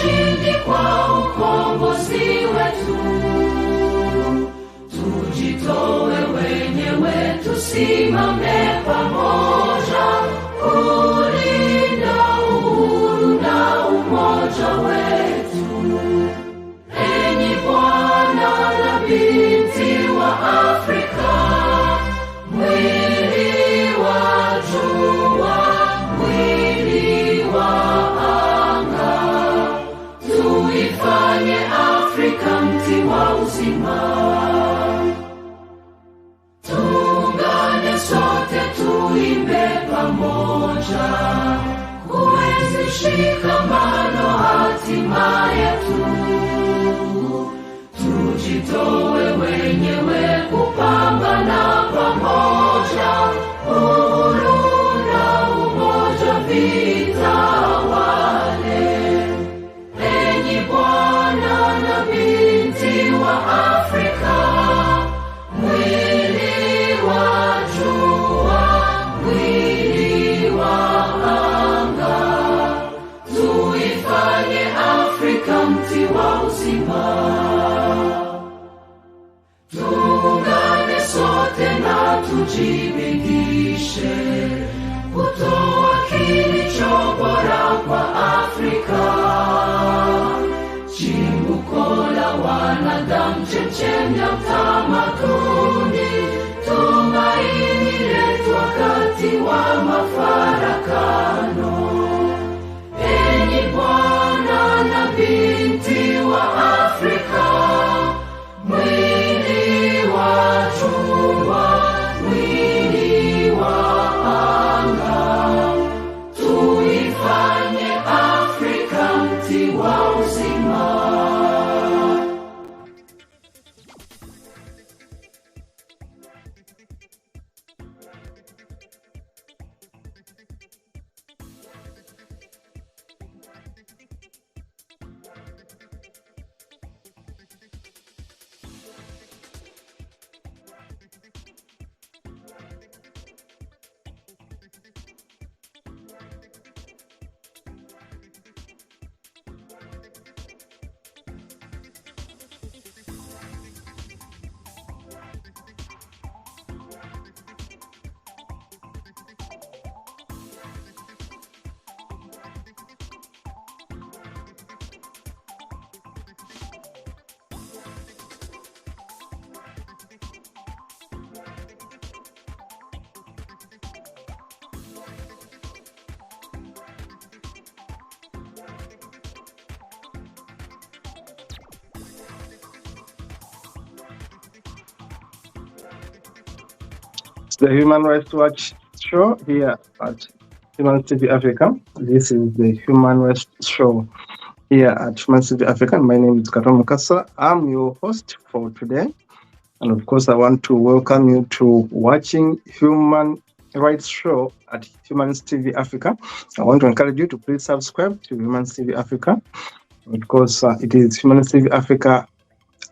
ushindi kwa ukombozi wetu. Tujitoe wenyewe, tusimame pamoja kulinda uhuru na umoja wetu. Enyi Bwana na binti wa Afrika, mwili wa jua, mwili wa anga, tuifanye Afrika mti wa uzima. Tuungane sote, tuimbe pamoja, kuenzi shikamano hatima yetu. Tujitoe wenyewe kupambana pamoja, uhuru na umoja vitawale. Enyi Bwana na binti wa Afrika, mwili wa jua, mwili wa anga, tuifanye Afrika mti wa uzima. Tuungane sote na tujibidishe kutoa kilicho bora kwa Afrika, chimbuko la wanadamu, chemchemi ya utamaduni, tumaini letu wakati wa mafarakano. Enyi Bwana na binti wa Afrika, mwili wa jua, mwili wa anga, tuifanye Afrika mti wa uzima. The Human Rights Watch show here at Human TV Africa. This is the Human Rights show here at Human TV Africa. My name is Kato Mukasa. I'm your host for today. And of course, I want to welcome you to watching Human Rights show at Human TV Africa. I want to encourage you to please subscribe to Human TV Africa. Of course, it is Human TV Africa,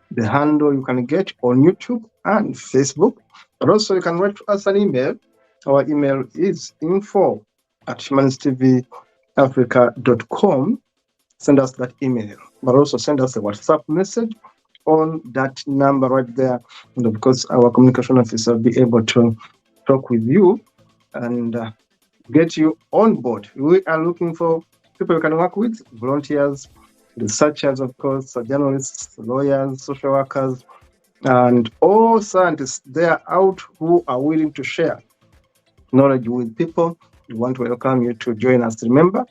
the handle you can get on YouTube and Facebook. But also you can write to us an email. Our email is info@humanstvafrica.com. Send us that email. But also send us a WhatsApp message on that number right there. And of course, our communication officer will be able to talk with you and get you on board. We are looking for people you can work with, volunteers, researchers, of course, journalists, lawyers, social workers, and all scientists. They are out who are willing to share knowledge with people. We want to welcome you to join us. Remember,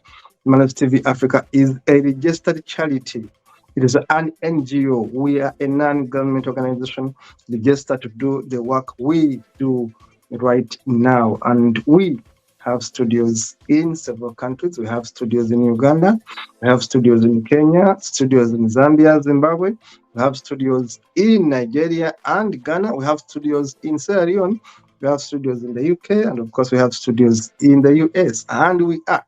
Human TV Africa is a registered charity. It is an NGO. We are a non-government organization registered to do the work we do right now. And we have studios in several countries. We have studios in Uganda. We have studios in Kenya, studios in Zambia, Zimbabwe. We have studios in Nigeria and Ghana. We have studios in Sierra Leone. We have studios in the UK. And of course, we have studios in the US. And we are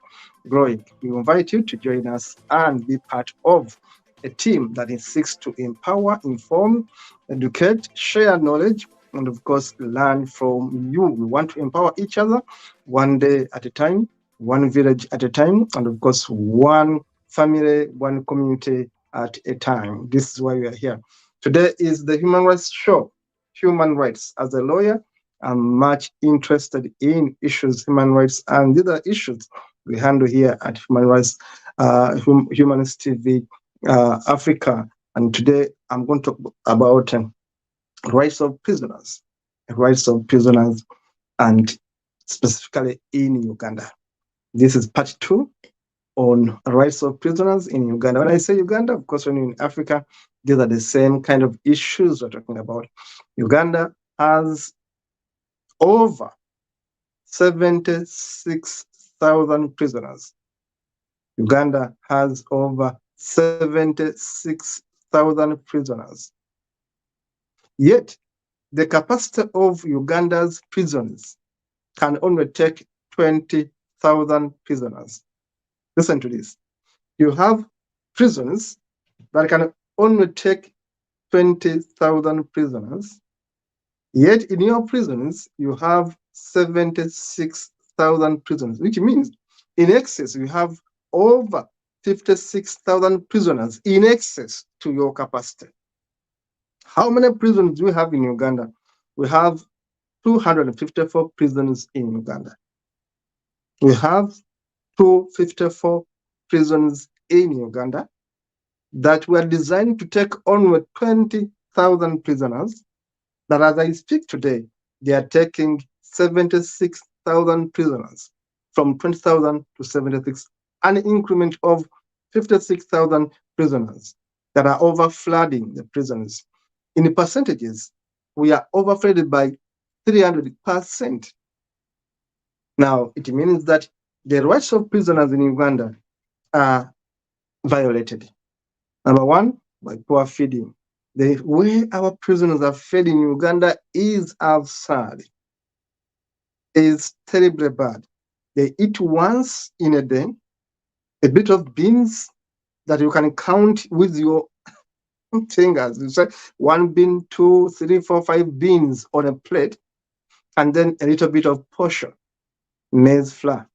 growing. We invite you to join us and be part of a team that seeks to empower, inform, educate, share knowledge, and of course, learn from you. We want to empower each other one day at a time, one village at a time, and of course, one family, one community at a time. This is why we are here. Today is the Human Rights Show. Human rights. As a lawyer, I'm much interested in issues, human rights, and these are issues we handle here at Human Rights, Humanist TV Africa. And today I'm going to talk about rights of prisoners, and specifically in Uganda. This is part 2 on rights of prisoners in Uganda. When I say Uganda, of course, when you're in Africa, these are the same kind of issues we're talking about. Uganda has over 76,000 prisoners. Uganda has over 76,000 prisoners. Yet, the capacity of Uganda's prisons can only take 20,000 prisoners. Listen to this. You have prisons that can only take 20,000 prisoners, yet in your prisons, you have 76,000 prisoners, which means in excess, you have over 56,000 prisoners in excess to your capacity. How many prisons do we have in Uganda? We have 254 prisons in Uganda. We have 254 prisons in Uganda that were designed to take only 20,000 prisoners, that as I speak today, they are taking 76,000 prisoners, from 20,000 to 76, an increment of 56,000 prisoners that are overflooding the prisons. In the percentages, we are overflooded by 300%. Now, it means that the rights of prisoners in Uganda are violated. Number one, by poor feeding. The way our prisoners are fed in Uganda is absurd, is terribly bad. They eat once in a day, a bit of beans that you can count with your fingers. You say 1 bean, 2, 3, 4, 5 beans on a plate, and then a little bit of portion, maize flour,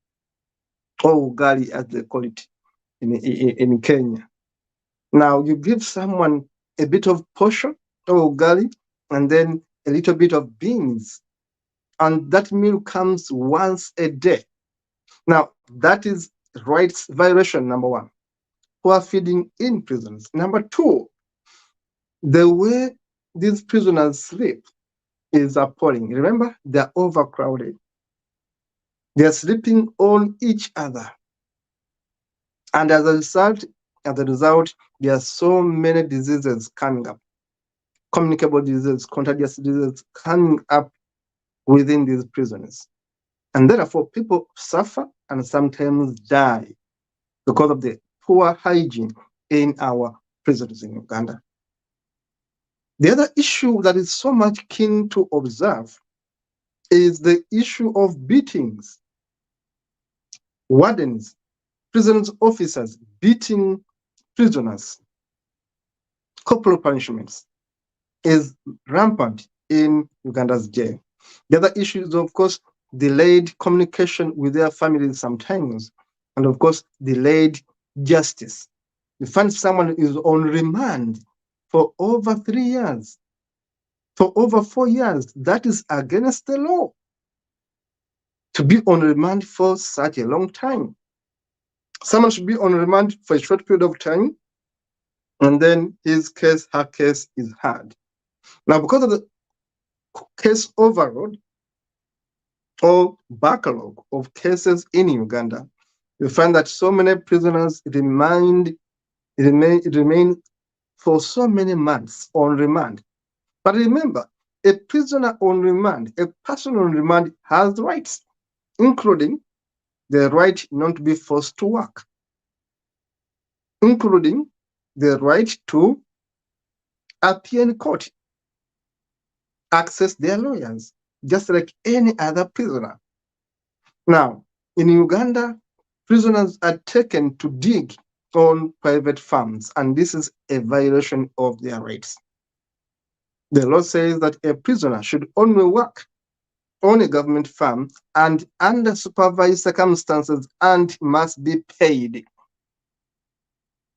or ugali as they call it in Kenya. Now you give someone a bit of portion or ugali and then a little bit of beans, and that meal comes once a day. Now that is rights violation, number one. Poor feeding in prisons. Number two, the way these prisoners sleep is appalling. Remember, they're overcrowded. They're sleeping on each other. And as a result, there are so many diseases coming up. Communicable diseases, contagious diseases coming up within these prisons. And therefore, people suffer and sometimes die because of the poor hygiene in our prisons in Uganda. The other issue that is so much keen to observe is the issue of beatings. Wardens, prison officers beating prisoners. Corporal punishments is rampant in Uganda's jail. The other issue is, of course, delayed communication with their families sometimes, and of course, delayed justice. You find someone is on remand for over 3 years, for over 4 years. That is against the law, to be on remand for such a long time. Someone should be on remand for a short period of time, and then his case, her case is heard. Now, because of the case overload or backlog of cases in Uganda, you find that so many prisoners remain for so many months on remand. But remember, a prisoner on remand, a person on remand has rights, including the right not to be forced to work, including the right to appear in court, access their lawyers, just like any other prisoner. Now, in Uganda, prisoners are taken to dig on private farms, and this is a violation of their rights. The law says that a prisoner should only work on a government farm and under supervised circumstances and must be paid.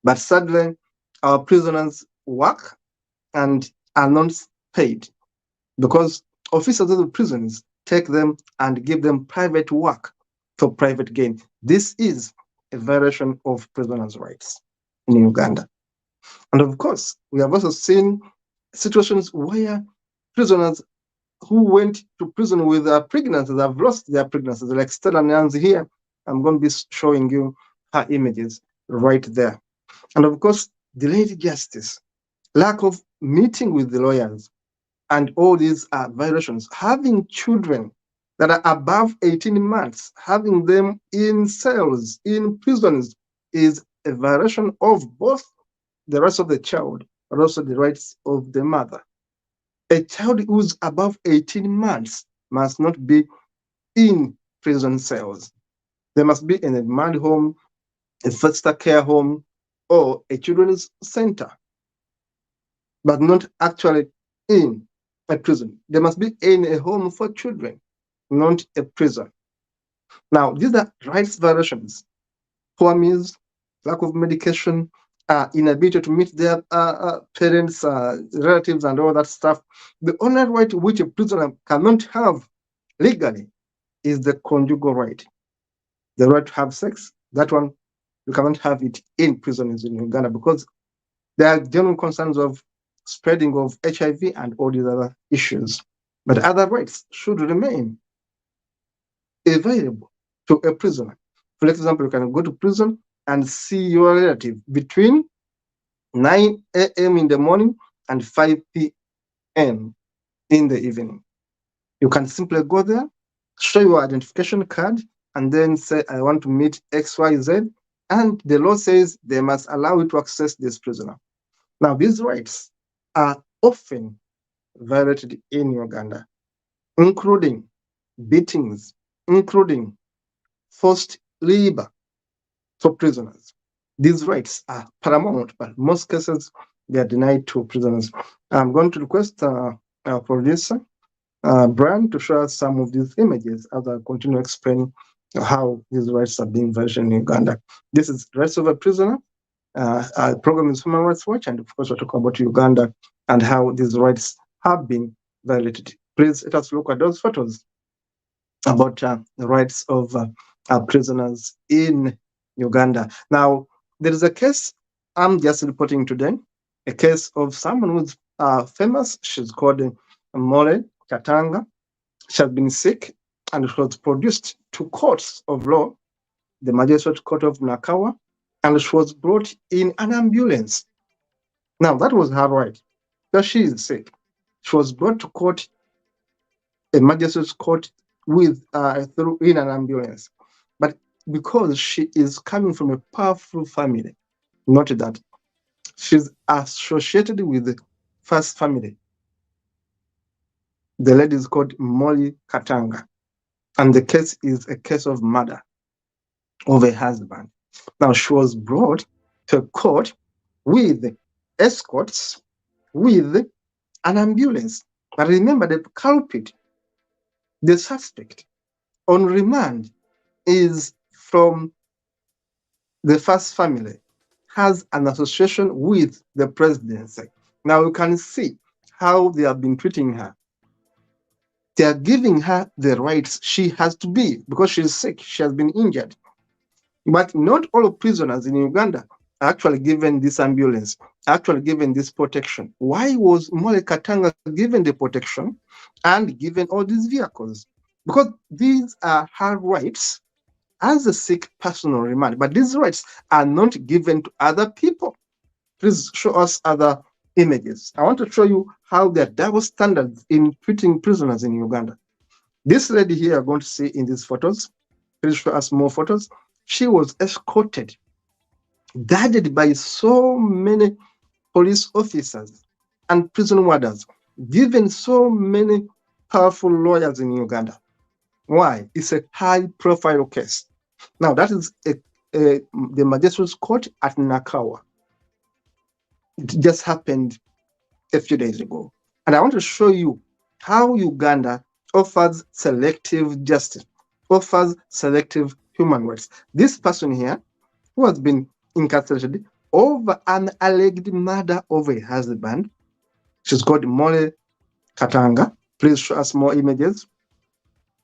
But sadly, our prisoners work and are not paid because officers of the prisons take them and give them private work for private gain. This is a violation of prisoners' rights in Uganda. And of course, we have also seen situations where prisoners who went to prison with pregnancies have lost their pregnancies, like Stella Nyanzi here. I'm going to be showing you her images right there. And of course, delayed justice, lack of meeting with the lawyers, and all these are violations. Having children that are above 18 months, having them in cells, in prisons, is a violation of both the rights of the child, but also the rights of the mother. A child who's above 18 months must not be in prison cells. They must be in a mad home, a foster care home, or a children's center, but not actually in a prison. They must be in a home for children, not a prison. Now, these are rights violations. Poor meals, lack of medication, inability to meet their parents, relatives, and all that stuff. The only right which a prisoner cannot have legally is the conjugal right. The right to have sex, that one, you cannot have it in prisons in Uganda because there are genuine concerns of spreading of HIV and all these other issues. But other rights should remain available to a prisoner. For example, you can go to prison and see your relative between 9 a.m. in the morning and 5 p.m. in the evening. You can simply go there, show your identification card, and then say, I want to meet XYZ. And the law says they must allow you to access this prisoner. Now, these rights are often violated in Uganda, including beatings, including forced labor for prisoners. These rights are paramount, but in most cases, they are denied to prisoners. I'm going to request our producer, Brian, to show us some of these images as I continue explaining how these rights are being violated in Uganda. This is Rights of a Prisoner. Our program is Human Rights Watch, and of course, we're talking about Uganda and how these rights have been violated. Please let us look at those photos about the rights of prisoners in Uganda. Now, there is a case I'm just reporting today, a case of someone who's famous. She's called Mole Katanga. She has been sick and she was produced to courts of law, the Magistrate Court of Nakawa, and she was brought in an ambulance. Now, that was her right, because she is sick. She was brought to court, a magistrate's court, with through in an ambulance. But because she is coming from a powerful family, note that she's associated with the first family. The lady is called Molly Katanga, and the case is a case of murder of a husband. Now, she was brought to court with escorts, with an ambulance. But remember, the culprit, the suspect, on remand is from the first family, has an association with the presidency. Now you can see how they have been treating her. They are giving her the rights she has to be because she's sick, she has been injured. But not all prisoners in Uganda are actually given this ambulance, actually given this protection. Why was Mole Katanga given the protection and given all these vehicles? Because these are her rights as a sick person on remand, but these rights are not given to other people. Please show us other images. I want to show you how there are double standards in treating prisoners in Uganda. This lady here, you're going to see in these photos. Please show us more photos. She was escorted, guarded by so many police officers and prison warders, given so many powerful lawyers in Uganda. Why? It's a high-profile case. Now, that is the magistrate's court at Nakawa. It just happened a few days ago. And I want to show you how Uganda offers selective justice, offers selective human rights. This person here, who has been incarcerated over an alleged murder of a husband. She's called Mole Katanga. Please show us more images.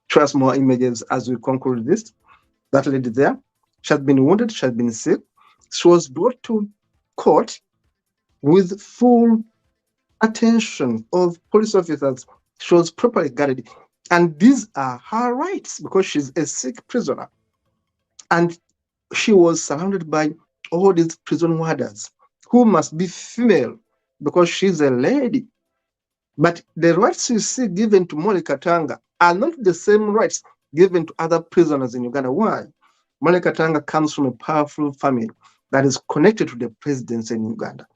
Show us more images as we conclude this. That lady there, she has been wounded, she has been sick. She was brought to court with full attention of police officers. She was properly guarded. And these are her rights because she's a sick prisoner. And she was surrounded by all these prison warders who must be female because she's a lady. But the rights you see given to Mole Katanga are not the same rights given to other prisoners in Uganda. Why? Mole Katanga comes from a powerful family that is connected to the presidency in Uganda.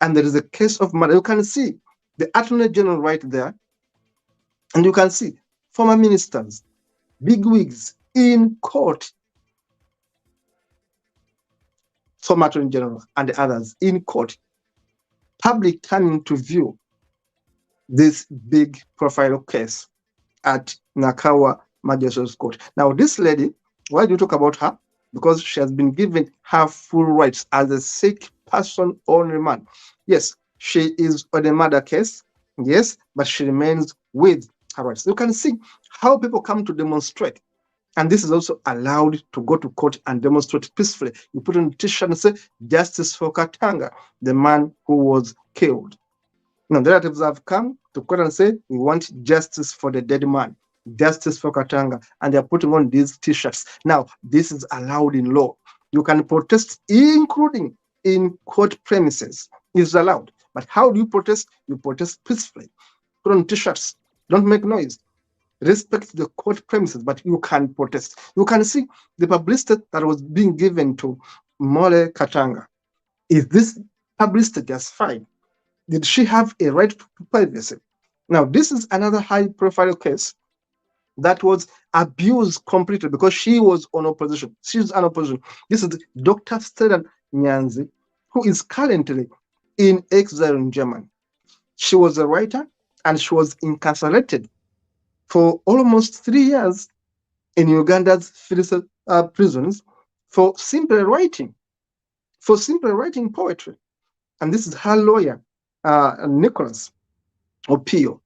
And there is a case of murder. You can see the Attorney General right there, and you can see former ministers, bigwigs in court, former Attorney General and the others in court, public turning to view this big profile case at Nakawa Magistrates Court. Now, this lady, why do you talk about her? Because she has been given her full rights as a sick person on remand. Yes, she is on a murder case, yes, but she remains with her rights. You can see how people come to demonstrate. And this is also allowed to go to court and demonstrate peacefully. You put on a t-shirt and say, "Justice for Katanga, the man who was killed." Now, the relatives have come to court and say, "We want justice for the dead man, justice for Katanga," and they're putting on these t-shirts. Now, this is allowed in law. You can protest, including in court premises. It's allowed. But how do you protest? You protest peacefully. Put on t-shirts. Don't make noise. Respect the court premises, but you can protest. You can see the publicity that was being given to Mole Katanga. Is this publicity justified? Did she have a right to privacy? Now, this is another high-profile case that was abused completely because she was on opposition. She's an opposition. This is Dr. Stella Nyanzi, who is currently in exile in Germany. She was a writer and she was incarcerated for almost 3 years in Uganda's prisons for simply writing poetry. And this is her lawyer, Nicholas Opio.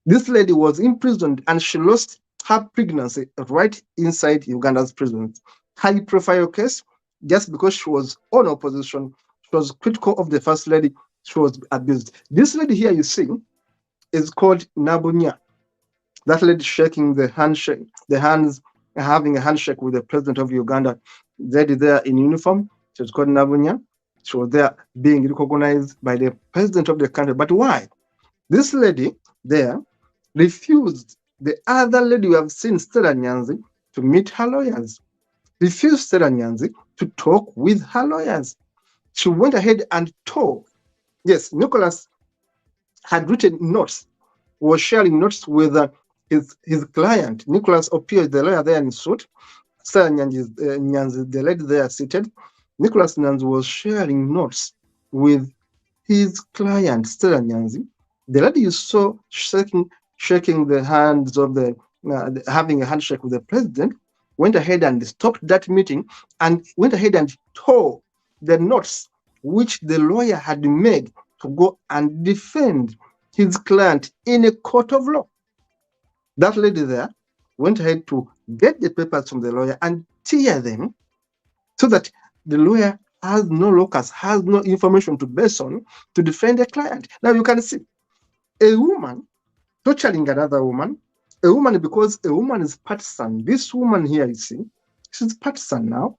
This lady was imprisoned and she lost her pregnancy right inside Uganda's prisons. High profile case, just because she was on opposition, she was critical of the first lady, she was abused. This lady here you see is called Nabunya. That lady shaking the handshake, the hands, having a handshake with the president of Uganda. Lady there in uniform, she was called Nabunya. She was there being recognized by the president of the country. But why? This lady there refused the other lady we have seen, Stella Nyanzi, to meet her lawyers. Refused Stella Nyanzi to talk with her lawyers. She went ahead and told. Yes, Nicholas had written notes, was sharing notes with his client. Nicholas Opio, the lawyer there in suit. Stella Nyanzi, the lady there seated. Nicholas Nyanzi was sharing notes with his client, Stella Nyanzi. The lady you saw shaking the hands of having a handshake with the president, went ahead and stopped that meeting and went ahead and tore the notes which the lawyer had made to go and defend his client in a court of law. That lady there went ahead to get the papers from the lawyer and tear them so that the lawyer has no locus, has no information to base on to defend the client. Now you can see a woman torturing another woman, a woman because a woman is partisan. This woman here, you see, she's partisan now.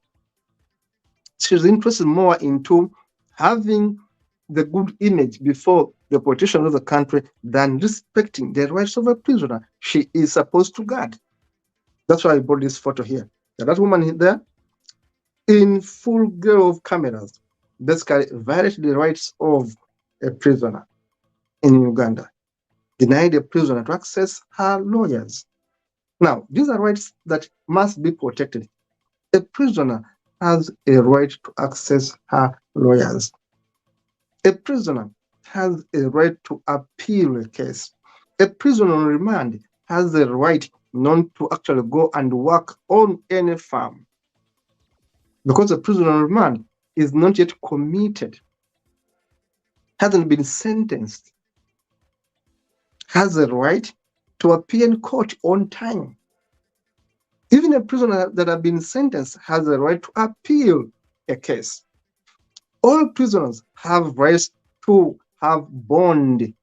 She's interested more into having the good image before the politicians of the country than respecting the rights of a prisoner she is supposed to guard. That's why I brought this photo here. That woman there, in full glare of cameras, basically violated the rights of a prisoner in Uganda, denied a prisoner to access her lawyers. Now, these are rights that must be protected. A prisoner has a right to access her lawyers. A prisoner has a right to appeal a case. A prisoner on remand has the right not to actually go and work on any farm. Because a prisoner on remand is not yet committed, hasn't been sentenced, has a right to appear in court on time. Even a prisoner that has been sentenced has a right to appeal a case. All prisoners have rights to have bond,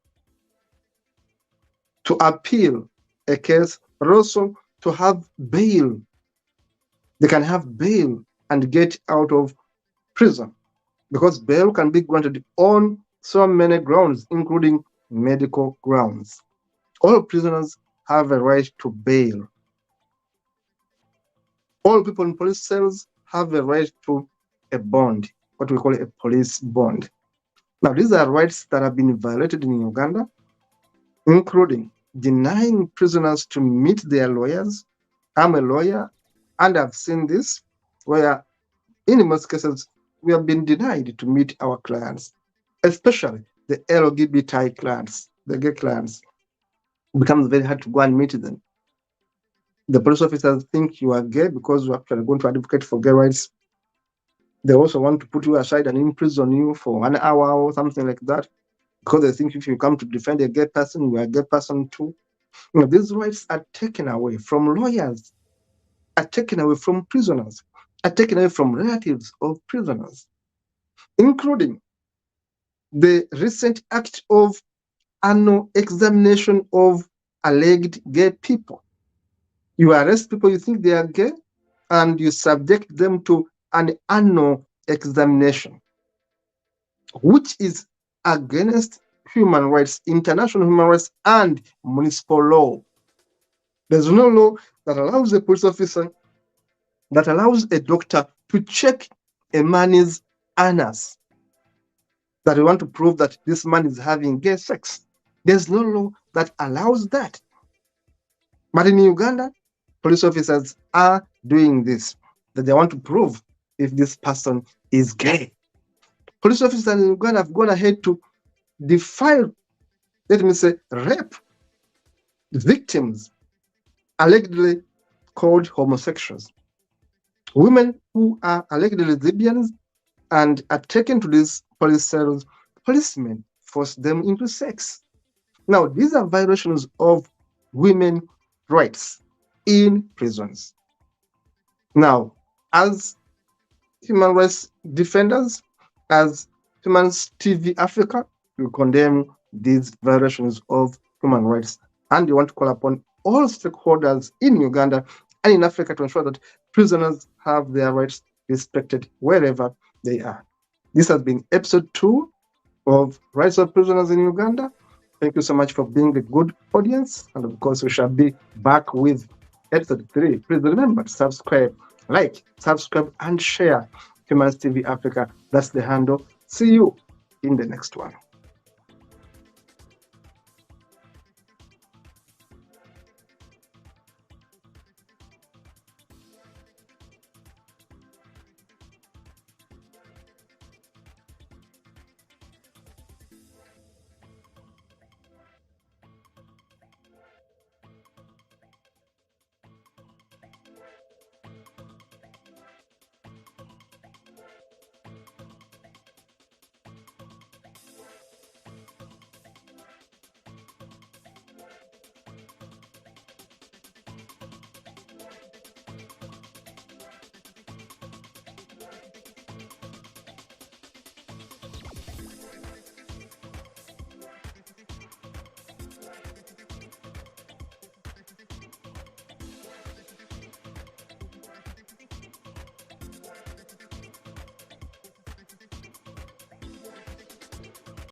to appeal a case, but also to have bail. They can have bail and get out of prison, because bail can be granted on so many grounds, including medical grounds. All prisoners have a right to bail. All people in police cells have a right to a bond, what we call a police bond. Now, these are rights that have been violated in Uganda, including denying prisoners to meet their lawyers. I'm a lawyer, and I've seen this, where in most cases we have been denied to meet our clients, especially the LGBT clients, the gay clients. It becomes very hard to go and meet them. The police officers think you are gay because you are actually going to advocate for gay rights. They also want to put you aside and imprison you for 1 hour or something like that, because they think if you come to defend a gay person, you are a gay person too. You know, these rights are taken away from lawyers, are taken away from prisoners, are taken away from relatives of prisoners, including the recent act of annual examination of alleged gay people. You arrest people you think they are gay, and you subject them to an annual examination, which is against human rights, international human rights, and municipal law. There's no law that allows a police officer, that allows a doctor to check a man's anus, that we want to prove that this man is having gay sex. There's no law that allows that. But in Uganda, police officers are doing this, that they want to prove if this person is gay. Police officers in Uganda have gone ahead to defile, let me say, rape victims allegedly called homosexuals. Women who are allegedly lesbians and are taken to these police cells, policemen force them into sex. Now, these are violations of women's rights in prisons. Now, as human rights defenders, as Humans TV Africa, we condemn these violations of human rights, and we want to call upon all stakeholders in Uganda and in Africa to ensure that prisoners have their rights respected wherever they are. This has been episode 2 of Rights of Prisoners in Uganda. Thank you so much for being a good audience, and of course we shall be back with episode 3. Please remember to subscribe, like, subscribe, and share Humans TV Africa. That's the handle. See you in the next one.